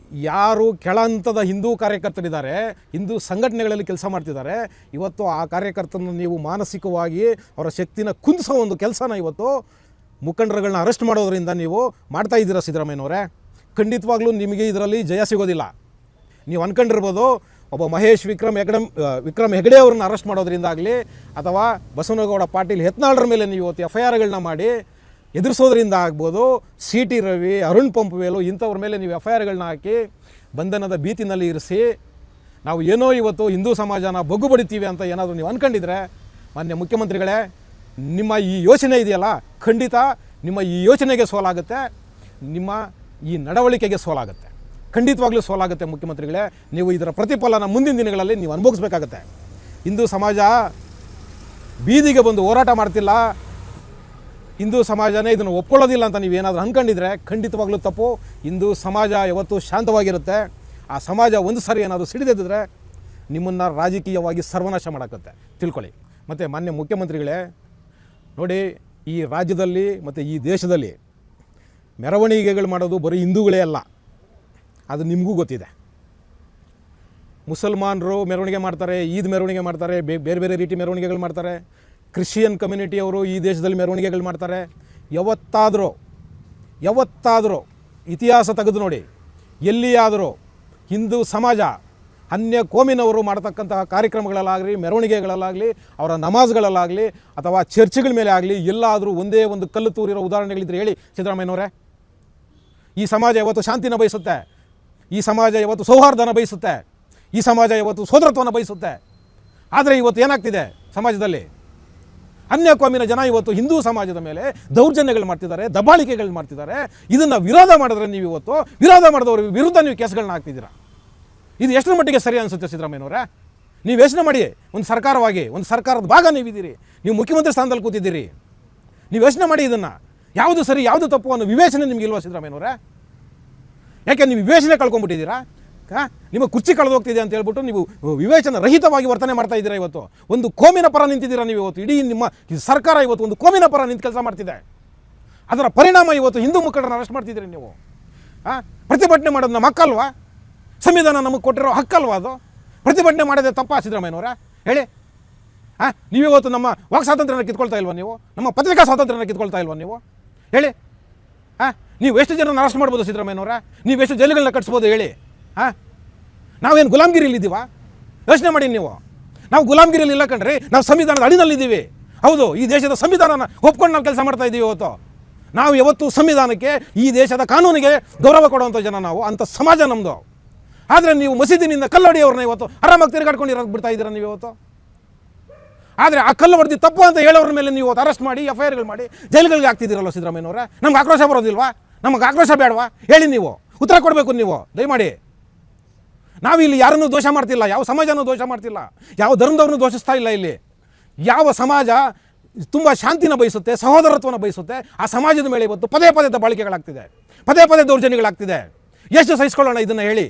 ಯಾರು ಕೆಳ ಹಂತದ ಹಿಂದೂ ಕಾರ್ಯಕರ್ತರಿದ್ದಾರೆ, ಹಿಂದೂ ಸಂಘಟನೆಗಳಲ್ಲಿ ಕೆಲಸ ಮಾಡ್ತಿದ್ದಾರೆ, ಇವತ್ತು ಆ ಕಾರ್ಯಕರ್ತರನ್ನು ನೀವು ಮಾನಸಿಕವಾಗಿ ಅವರ ಶಕ್ತಿನ ಕುಂದಿಸೋ ಒಂದು ಕೆಲಸನ ಇವತ್ತು ಮುಖಂಡರುಗಳನ್ನ ಅರೆಸ್ಟ್ ಮಾಡೋದರಿಂದ ನೀವು ಮಾಡ್ತಾ ಇದ್ದೀರಾ ಸಿದ್ದರಾಮಯ್ಯನವರೇ. ಖಂಡಿತವಾಗ್ಲೂ ನಿಮಗೆ ಇದರಲ್ಲಿ ಜಯ ಸಿಗೋದಿಲ್ಲ. ನೀವು ಅಂದ್ಕೊಂಡಿರ್ಬೋದು ಒಬ್ಬ ಮಹೇಶ್ ವಿಕ್ರಮ್ ಹೆಗಡೆ ಅವ್ರನ್ನ ಅರೆಸ್ಟ್ ಮಾಡೋದ್ರಿಂದಾಗಲಿ ಅಥವಾ ಬಸವನಗೌಡ ಪಾಟೀಲ್ ಯತ್ನಾಳ್ರ ಮೇಲೆ ನೀವು ಇವತ್ತು FIRಗಳನ್ನ ಮಾಡಿ ಎದುರಿಸೋದ್ರಿಂದ ಆಗ್ಬೋದು, CT ರವಿ, ಅರುಣ್ ಪಂಪುವೇಲು ಇಂಥವ್ರ ಮೇಲೆ ನೀವು FIRಗಳನ್ನ ಹಾಕಿ ಬಂಧನದ ಭೀತಿನಲ್ಲಿ ಇರಿಸಿ ನಾವು ಏನೋ ಇವತ್ತು ಹಿಂದೂ ಸಮಾಜನ ಬಗ್ಗು ಬಡಿತೀವಿ ಅಂತ ಏನಾದರೂ ನೀವು ಅಂದ್ಕೊಂಡಿದ್ರೆ ಮಾನ್ಯ ಮುಖ್ಯಮಂತ್ರಿಗಳೇ, ನಿಮ್ಮ ಈ ಯೋಚನೆ ಇದೆಯಲ್ಲ, ಖಂಡಿತ ನಿಮ್ಮ ಈ ಯೋಚನೆಗೆ ಸೋಲಾಗುತ್ತೆ, ನಿಮ್ಮ ಈ ನಡವಳಿಕೆಗೆ ಸೋಲಾಗುತ್ತೆ, ಖಂಡಿತವಾಗ್ಲೂ ಸೋಲಾಗುತ್ತೆ ಮುಖ್ಯಮಂತ್ರಿಗಳೇ. ನೀವು ಇದರ ಪ್ರತಿಫಲನ ಮುಂದಿನ ದಿನಗಳಲ್ಲಿ ನೀವು ಅನುಭವಿಸ್ಬೇಕಾಗತ್ತೆ. ಹಿಂದೂ ಸಮಾಜ ಬೀದಿಗೆ ಬಂದು ಹೋರಾಟ ಮಾಡ್ತಿಲ್ಲ, ಹಿಂದೂ ಸಮಾಜನೇ ಇದನ್ನು ಒಪ್ಕೊಳ್ಳೋದಿಲ್ಲ ಅಂತ ನೀವೇನಾದರೂ ಅಂದ್ಕೊಂಡಿದ್ರೆ ಖಂಡಿತವಾಗ್ಲೂ ತಪ್ಪು. ಹಿಂದೂ ಸಮಾಜ ಯಾವತ್ತೂ ಶಾಂತವಾಗಿರುತ್ತೆ. ಆ ಸಮಾಜ ಒಂದು ಸಾರಿ ಏನಾದರೂ ಸಿಡಿದಿದ್ದರೆ ನಿಮ್ಮನ್ನು ರಾಜಕೀಯವಾಗಿ ಸರ್ವನಾಶ ಮಾಡೋಕ್ಕತ್ತೆ, ತಿಳ್ಕೊಳ್ಳಿ. ಮತ್ತು ಮಾನ್ಯ ಮುಖ್ಯಮಂತ್ರಿಗಳೇ ನೋಡಿ, ಈ ರಾಜ್ಯದಲ್ಲಿ ಮತ್ತು ಈ ದೇಶದಲ್ಲಿ ಮೆರವಣಿಗೆಗಳು ಮಾಡೋದು ಬರೀ ಹಿಂದೂಗಳೇ ಅಲ್ಲ, ಅದು ನಿಮಗೂ ಗೊತ್ತಿದೆ. ಮುಸಲ್ಮಾನರು ಮೆರವಣಿಗೆ ಮಾಡ್ತಾರೆ, ಈದ್ ಮೆರವಣಿಗೆ ಮಾಡ್ತಾರೆ, ಬೇರೆ ಬೇರೆ ರೀತಿ ಮೆರವಣಿಗೆಗಳು ಮಾಡ್ತಾರೆ. ಕ್ರಿಶ್ಚಿಯನ್ ಕಮ್ಯುನಿಟಿಯವರು ಈ ದೇಶದಲ್ಲಿ ಮೆರವಣಿಗೆಗಳು ಮಾಡ್ತಾರೆ. ಯಾವತ್ತಾದರೂ ಇತಿಹಾಸ ತೆಗೆದು ನೋಡಿ, ಎಲ್ಲಿಯಾದರೂ ಹಿಂದೂ ಸಮಾಜ ಅನ್ಯ ಕೋಮಿನವರು ಮಾಡ್ತಕ್ಕಂತಹ ಕಾರ್ಯಕ್ರಮಗಳಲ್ಲಾಗಲಿ, ಮೆರವಣಿಗೆಗಳಲ್ಲಾಗಲಿ, ಅವರ ನಮಾಜ್ಗಳಲ್ಲಾಗಲಿ ಅಥವಾ ಚರ್ಚ್ಗಳ ಮೇಲೆ ಆಗಲಿ ಎಲ್ಲಾದರೂ ಒಂದೇ ಒಂದು ಕಲ್ಲು ತೂರಿರೋ ಉದಾಹರಣೆಗಳಿದ್ರೆ ಹೇಳಿ ಸಿದ್ದರಾಮಯ್ಯನವರೇ. ಈ ಸಮಾಜ ಇವತ್ತು ಶಾಂತಿನ ಬಯಸುತ್ತೆ, ಈ ಸಮಾಜ ಇವತ್ತು ಸೌಹಾರ್ದನ ಬಯಸುತ್ತೆ, ಈ ಸಮಾಜ ಇವತ್ತು ಸೋದರತ್ವನ ಬಯಸುತ್ತೆ. ಆದರೆ ಇವತ್ತು ಏನಾಗ್ತಿದೆ ಸಮಾಜದಲ್ಲಿ, ಅನ್ಯ ಕೋಮಿನ ಜನ ಇವತ್ತು ಹಿಂದೂ ಸಮಾಜದ ಮೇಲೆ ದೌರ್ಜನ್ಯಗಳು ಮಾಡ್ತಿದ್ದಾರೆ, ದಬ್ಬಾಳಿಕೆಗಳು ಮಾಡ್ತಿದ್ದಾರೆ. ಇದನ್ನು ವಿರೋಧ ಮಾಡಿದ್ರೆ ನೀವು ಇವತ್ತು ವಿರೋಧ ಮಾಡಿದವ್ರ ವಿರುದ್ಧ ನೀವು ಕೇಸ್ಗಳನ್ನ ಹಾಕ್ತಿದ್ದೀರಾ. ಇದು ಎಷ್ಟರ ಮಟ್ಟಿಗೆ ಸರಿ ಅನಿಸುತ್ತೆ ಸಿದ್ದರಾಮಯ್ಯನವರೇ? ನೀವು ಯೋಚನೆ ಮಾಡಿ, ಒಂದು ಸರ್ಕಾರವಾಗಿ, ಒಂದು ಸರ್ಕಾರದ ಭಾಗ ನೀವಿದ್ದೀರಿ, ನೀವು ಮುಖ್ಯಮಂತ್ರಿ ಸ್ಥಾನದಲ್ಲಿ ಕೂತಿದ್ದೀರಿ. ನೀವು ಯೋಚನೆ ಮಾಡಿ, ಇದನ್ನು ಯಾವುದು ಸರಿ ಯಾವುದು ತಪ್ಪು ಅನ್ನೋ ವಿವೇಚನೆ ನಿಮ್ಗೆ ಇಲ್ವಾ ಸಿದ್ದರಾಮಯ್ಯನವರೇ? ಯಾಕೆ ನೀವು ವಿವೇಚನೆ ಕಳ್ಕೊಂಡ್ಬಿಟ್ಟಿದ್ದೀರಾ? ನಿಮ್ಮ ಕುರ್ಚಿ ಕಳೆದೋಗ್ತಿದೆ ಅಂತ ಹೇಳ್ಬಿಟ್ಟು ನೀವು ವಿವೇಚನ ರಹಿತವಾಗಿ ವರ್ತನೆ ಮಾಡ್ತಾ ಇದ್ದೀರಾ. ಇವತ್ತು ಒಂದು ಕೋಮಿನ ಪರ ನಿಂತಿದ್ದೀರಾ ನೀವು. ಇವತ್ತು ಇಡೀ ನಿಮ್ಮ ಸರ್ಕಾರ ಇವತ್ತು ಒಂದು ಕೋಮಿನ ಪರ ನಿಂತು ಕೆಲಸ ಮಾಡ್ತಿದೆ. ಅದರ ಪರಿಣಾಮ ಇವತ್ತು ಹಿಂದೂ ಮುಖಂಡರನ್ನ ಅರೆಸ್ಟ್ ಮಾಡ್ತಿದ್ದೀರಿ ನೀವು. ಪ್ರತಿಭಟನೆ ಮಾಡೋದು ನಮ್ಮ ಹಕ್ಕಲ್ವಾ? ಸಂವಿಧಾನ ನಮಗೆ ಕೊಟ್ಟಿರೋ ಹಕ್ಕಲ್ವಾ ಅದು? ಪ್ರತಿಭಟನೆ ಮಾಡೋದೇ ತಪ್ಪಾ ಸಿದ್ದರಾಮಯ್ಯನವರೇ? ಹೇಳಿ. ನೀವಿವತ್ತು ನಮ್ಮ ವಾಕ್ ಸ್ವಾತಂತ್ರ್ಯನ ಕಿತ್ಕೊಳ್ತಾ ಇಲ್ವಾ ನೀವು? ನಮ್ಮ ಪತ್ರಿಕಾ ಸ್ವಾತಂತ್ರ್ಯನ ಕಿತ್ಕೊಳ್ತಾ ಇಲ್ವಾ ನೀವು? ಹೇಳಿ. ನೀವು ಎಷ್ಟು ಜನರನ್ನ ಅರೆಸ್ಟ್ ಮಾಡ್ಬೋದು ಸಿದ್ದರಾಮಯ್ಯನವರೇ? ನೀವು ಎಷ್ಟು ಜೈಲುಗಳನ್ನ ಕಟ್ಸ್ಬೋದು ಹೇಳಿ? ನಾವೇನು ಗುಲಾಮ್ಗಿರಿಯಲ್ಲಿದ್ದೀವಾ? ಯೋಚನೆ ಮಾಡಿ ನೀವು. ನಾವು ಗುಲಾಮ್ಗಿರಿಯಲ್ಲಿ ಇಲ್ಲ ಕಣ್ರಿ, ನಾವು ಸಂವಿಧಾನದ ಅಡಿನಲ್ಲಿದ್ದೀವಿ. ಹೌದು, ಈ ದೇಶದ ಸಂವಿಧಾನನ ಒಪ್ಕೊಂಡು ನಾವು ಕೆಲಸ ಮಾಡ್ತಾ ಇದ್ದೀವಿ. ಇವತ್ತು ನಾವು ಯಾವತ್ತು ಸಂವಿಧಾನಕ್ಕೆ, ಈ ದೇಶದ ಕಾನೂನಿಗೆ ಗೌರವ ಕೊಡುವಂಥ ಜನ ನಾವು. ಅಂಥ ಸಮಾಜ ನಮ್ಮದು. ಆದರೆ ನೀವು ಮಸೀದಿನಿಂದ ಕಲ್ಲೊಡೆಯವ್ರನ್ನ ಇವತ್ತು ಆರಾಮಾಗಿ ತಿರುಗಾಡ್ಕೊಂಡಿರೋದು ಬಿಡ್ತಾ ಇದ್ದೀರಾ ನೀವು ಇವತ್ತು. ಆದರೆ ಆ ಕಲ್ಲು ಹೊಡೆದು ತಪ್ಪು ಅಂತ ಹೇಳೋರ ಮೇಲೆ ನೀವು ಅರೆಸ್ಟ್ ಮಾಡಿ FIRಗಳು ಮಾಡಿ ಜೈಲುಗಳಿಗೆ ಹಾಕ್ತಿದ್ದೀರಲ್ಲ ಸಿದ್ದರಾಮಯ್ಯನವರೇ. ನಮ್ಗೆ ಆಕ್ರೋಶ ಬರೋದಿಲ್ವಾ? ನಮಗೆ ಆಕ್ರೋಶ ಬೇಡವಾ? ಹೇಳಿ, ನೀವು ಉತ್ತರ ಕೊಡಬೇಕು. ನೀವು ದಯಮಾಡಿ. ನಾವಿಲ್ಲಿ ಯಾರನ್ನೂ ದೋಷ ಮಾಡ್ತಿಲ್ಲ, ಯಾವ ಸಮಾಜನೂ ದೋಷ ಮಾಡ್ತಿಲ್ಲ, ಯಾವ ಧರ್ಮದವ್ರನ್ನೂ ದೋಷಿಸ್ತಾ ಇಲ್ಲ. ಇಲ್ಲಿ ಯಾವ ಸಮಾಜ ತುಂಬ ಶಾಂತಿನ ಬಯಸುತ್ತೆ, ಸಹೋದರತ್ವನ ಬಯಸುತ್ತೆ, ಆ ಸಮಾಜದ ಮೇಲೆ ಇವತ್ತು ಪದೇ ಪದೇ ದಬ್ಬಾಳಿಕೆಗಳಾಗ್ತಿದೆ, ಪದೇ ಪದೇ ದೌರ್ಜನ್ಯಗಳಾಗ್ತಿದೆ. ಎಷ್ಟು ಸಹಿಸ್ಕೊಳ್ಳೋಣ ಇದನ್ನು ಹೇಳಿ?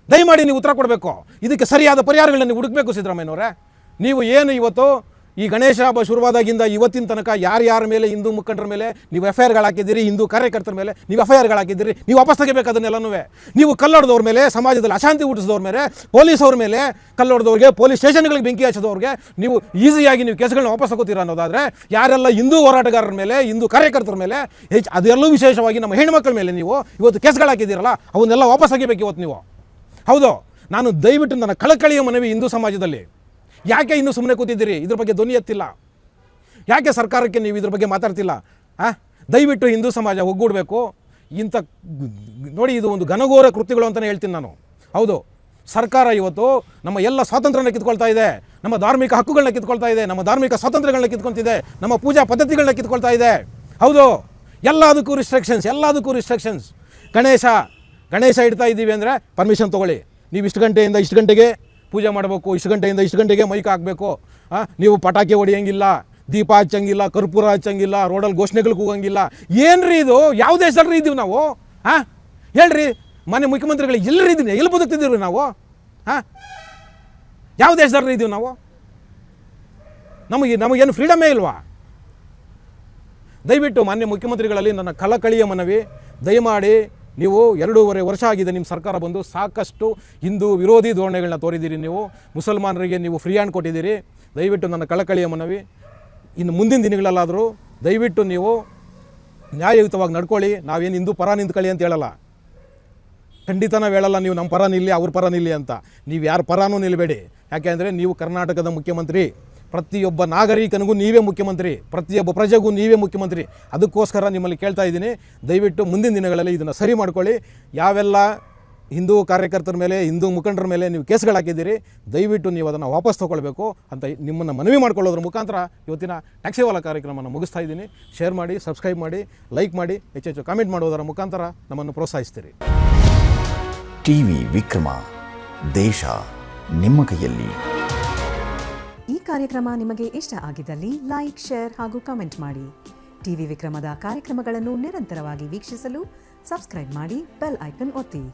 ದಯಮಾಡಿ ನೀವು ಉತ್ತರ ಕೊಡಬೇಕು. ಇದಕ್ಕೆ ಸರಿಯಾದ ಪರಿಹಾರಗಳನ್ನ ನೀವು ಹುಡುಕಬೇಕು ಸಿದ್ದರಾಮಯ್ಯನವರೇ. ನೀವು ಏನು ಇವತ್ತು ಈ ಗಣೇಶ ಹಬ್ಬ ಶುರುವಾದಾಗಿಂದ ಇವತ್ತಿನ ತನಕ ಯಾರ್ಯಾರ ಮೇಲೆ, ಹಿಂದೂ ಮುಖಂಡರ ಮೇಲೆ ನೀವು FIRಗಳು ಹಾಕಿದ್ದೀರಿ, ಹಿಂದೂ ಕಾರ್ಯಕರ್ತರ ಮೇಲೆ ನೀವು FIRಗಳು ಹಾಕಿದ್ದೀರಿ, ನೀವು ವಾಪಸ್ ತೆಗಿಬೇಕು ಅದನ್ನೆಲ್ಲನೂ. ನೀವು ಕಲ್ಲೊಡೆದವ್ರ ಮೇಲೆ, ಸಮಾಜದಲ್ಲಿ ಅಶಾಂತಿ ಹುಟ್ಟಿಸಿದವ್ರ ಮೇಲೆ, ಪೊಲೀಸವ್ರ ಮೇಲೆ, ಕಲ್ಲೊಡೆದವ್ರಿಗೆ, ಪೊಲೀಸ್ ಸ್ಟೇಷನ್ಗಳಿಗೆ ಬೆಂಕಿ ಹಚ್ಚಿದವ್ರಿಗೆ ನೀವು ಈಸಿಯಾಗಿ ನೀವು ಕೇಸ್ಗಳನ್ನ ವಾಪಸ್ ತಗೋತೀರ ಅನ್ನೋದಾದರೆ, ಯಾರೆಲ್ಲ ಹಿಂದೂ ಹೋರಾಟಗಾರರ ಮೇಲೆ, ಹಿಂದೂ ಕಾರ್ಯಕರ್ತರ ಮೇಲೆ, ಅದೆಲ್ಲೂ ವಿಶೇಷವಾಗಿ ನಮ್ಮ ಹೆಣ್ಮಕ್ಳ ಮೇಲೆ ನೀವು ಇವತ್ತು ಕೇಸ್ಗಳು ಹಾಕಿದ್ದೀರಲ್ಲ, ಅವನ್ನೆಲ್ಲ ವಾಪಸ್ ತೆಗಿಬೇಕು ಇವತ್ತು ನೀವು. ಹೌದು, ನಾನು ದಯವಿಟ್ಟು ನನ್ನ ಕಳಕಳಿಯ ಮನವಿ ಹಿಂದೂ ಸಮಾಜದಲ್ಲಿ, ಯಾಕೆ ಇನ್ನೂ ಸುಮ್ಮನೆ ಕೂತಿದ್ದೀರಿ? ಇದ್ರ ಬಗ್ಗೆ ಧ್ವನಿ ಎತ್ತಿಲ್ಲ. ಯಾಕೆ ಸರ್ಕಾರಕ್ಕೆ ನೀವು ಇದ್ರ ಬಗ್ಗೆ ಮಾತಾಡ್ತಿಲ್ಲ? ದಯವಿಟ್ಟು ಹಿಂದೂ ಸಮಾಜ ಒಗ್ಗೂಡಬೇಕು. ಇಂಥ ನೋಡಿ, ಇದು ಒಂದು ಘನಘೋರ ಕೃತ್ಯಗಳು ಅಂತಲೇ ಹೇಳ್ತೀನಿ ನಾನು. ಹೌದು, ಸರ್ಕಾರ ಇವತ್ತು ನಮ್ಮ ಎಲ್ಲ ಸ್ವಾತಂತ್ರ್ಯನ ಕಿತ್ಕೊಳ್ತಾ ಇದೆ, ನಮ್ಮ ಧಾರ್ಮಿಕ ಹಕ್ಕುಗಳನ್ನ ಕಿತ್ಕೊಳ್ತಾ ಇದೆ, ನಮ್ಮ ಧಾರ್ಮಿಕ ಸ್ವಾತಂತ್ರ್ಯಗಳನ್ನ ಕಿತ್ಕೊಳ್ತಿದೆ, ನಮ್ಮ ಪೂಜಾ ಪದ್ಧತಿಗಳನ್ನ ಕಿತ್ಕೊಳ್ತಾ ಇದೆ. ಹೌದು, ಎಲ್ಲದಕ್ಕೂ ರಿಸ್ಟ್ರಿಕ್ಷನ್ಸ್. ಗಣೇಶ ಇಡ್ತಾ ಇದ್ದೀವಿ ಅಂದರೆ ಪರ್ಮಿಷನ್ ತೊಗೊಳ್ಳಿ. ನೀವು ಇಷ್ಟು ಗಂಟೆಯಿಂದ ಇಷ್ಟು ಗಂಟೆಗೆ ಪೂಜೆ ಮಾಡಬೇಕು, ಇಷ್ಟು ಗಂಟೆಯಿಂದ ಇಷ್ಟು ಗಂಟೆಗೆ ಮೈಕ್ ಹಾಕಬೇಕು, ನೀವು ಪಟಾಕಿ ಹೊಡೆಯಂಗಿಲ್ಲ, ದೀಪ ಹಚ್ಚಂಗಿಲ್ಲ, ಕರ್ಪೂರ ಹಚ್ಚಂಗಿಲ್ಲ, ರೋಡಲ್ಲಿ ಘೋಷಣೆಗಳು ಕೂಗಂಗಿಲ್ಲ. ಏನ್ರಿ ಇದು? ಯಾವ ದೇಶದಲ್ಲಿ ಇದ್ದೀವಿ ನಾವು? ಹೇಳ್ರಿ, ಮನೆ ಮುಖ್ಯಮಂತ್ರಿಗಳು ಎಲ್ಲರೂ ಇದ್ದೀನಿ, ಎಲ್ಲಿ ಬದುಕ್ತಿದ್ದೀವಿ ನಾವು? ಯಾವ ದೇಶದಲ್ಲಿ ಇದ್ದೀವಿ ನಾವು? ನಮಗೇನು ಫ್ರೀಡಮೇ ಇಲ್ವಾ? ದಯವಿಟ್ಟು ಮಾನ್ಯ ಮುಖ್ಯಮಂತ್ರಿಗಳಲ್ಲಿ ನನ್ನ ಕಳಕಳಿಯ ಮನವಿ, ದಯಮಾಡಿ ನೀವು 2.5 ವರ್ಷ ಆಗಿದೆ ನಿಮ್ಮ ಸರ್ಕಾರ ಬಂದು, ಸಾಕಷ್ಟು ಹಿಂದೂ ವಿರೋಧಿ ಧೋರಣೆಗಳನ್ನ ತೋರಿದ್ದೀರಿ. ನೀವು ಮುಸಲ್ಮಾನರಿಗೆ ನೀವು ಫ್ರೀ ಹ್ಯಾಂಡ್ ಕೊಟ್ಟಿದ್ದೀರಿ. ದಯವಿಟ್ಟು ನನ್ನ ಕಳಕಳಿಯ ಮನವಿ, ಇನ್ನು ಮುಂದಿನ ದಿನಗಳಲ್ಲಾದರೂ ದಯವಿಟ್ಟು ನೀವು ನ್ಯಾಯಯುತವಾಗಿ ನಡ್ಕೊಳ್ಳಿ. ನಾವೇನು ಹಿಂದೂ ಪರ ನಿಂತ್ಕೊಳ್ಳಿ ಅಂತ ಹೇಳಲ್ಲ, ಖಂಡಿತ ನಾವು ಹೇಳಲ್ಲ ನೀವು ನಮ್ಮ ಪರ ನಿಲ್ಲಿ, ಅವ್ರ ಪರ ನಿಲ್ಲಿ ಅಂತ. ನೀವು ಯಾರ ಪರನೂ ನಿಲ್ಲಬೇಡಿ. ಯಾಕೆಂದರೆ ನೀವು ಕರ್ನಾಟಕದ ಮುಖ್ಯಮಂತ್ರಿ, ಪ್ರತಿಯೊಬ್ಬ ನಾಗರಿಕನಿಗೂ ನೀವೇ ಮುಖ್ಯಮಂತ್ರಿ, ಪ್ರತಿಯೊಬ್ಬ ಪ್ರಜೆಗೂ ನೀವೇ ಮುಖ್ಯಮಂತ್ರಿ. ಅದಕ್ಕೋಸ್ಕರ ನಿಮ್ಮಲ್ಲಿ ಕೇಳ್ತಾ ಇದ್ದೀನಿ, ದಯವಿಟ್ಟು ಮುಂದಿನ ದಿನಗಳಲ್ಲಿ ಇದನ್ನು ಸರಿ ಮಾಡ್ಕೊಳ್ಳಿ. ಯಾವೆಲ್ಲ ಹಿಂದೂ ಕಾರ್ಯಕರ್ತರ ಮೇಲೆ, ಹಿಂದೂ ಮುಖಂಡರ ಮೇಲೆ ನೀವು ಕೇಸ್ಗಳು ಹಾಕಿದ್ದೀರಿ, ದಯವಿಟ್ಟು ನೀವು ಅದನ್ನು ವಾಪಸ್ ತೊಗೊಳ್ಬೇಕು ಅಂತ ನಿಮ್ಮನ್ನು ಮನವಿ ಮಾಡ್ಕೊಳ್ಳೋದ್ರ ಮುಖಾಂತರ ಇವತ್ತಿನ ಟ್ಯಾಕ್ಸಿವಾಲ ಕಾರ್ಯಕ್ರಮವನ್ನು ಮುಗಿಸ್ತಾ ಇದ್ದೀನಿ. ಶೇರ್ ಮಾಡಿ, ಸಬ್ಸ್ಕ್ರೈಬ್ ಮಾಡಿ, ಲೈಕ್ ಮಾಡಿ, ಹೆಚ್ಚೆಚ್ಚು ಕಾಮೆಂಟ್ ಮಾಡೋದರ ಮುಖಾಂತರ ನಮ್ಮನ್ನು ಪ್ರೋತ್ಸಾಹಿಸ್ತೀರಿ. ಟಿವಿ ವಿಕ್ರಮ, ದೇಶ ನಿಮ್ಮ ಕೈಯಲ್ಲಿ. ಈ ಕಾರ್ಯಕ್ರಮ ನಿಮಗೆ ಇಷ್ಟ ಆಗಿದ್ದಲ್ಲಿ ಲೈಕ್, ಶೇರ್ ಹಾಗೂ ಕಮೆಂಟ್ ಮಾಡಿ. ಟಿವಿ ವಿಕ್ರಮದ ಕಾರ್ಯಕ್ರಮಗಳನ್ನು ನಿರಂತರವಾಗಿ ವೀಕ್ಷಿಸಲು ಸಬ್ಸ್ಕ್ರೈಬ್ ಮಾಡಿ, ಬೆಲ್ ಐಕನ್ ಒತ್ತಿ.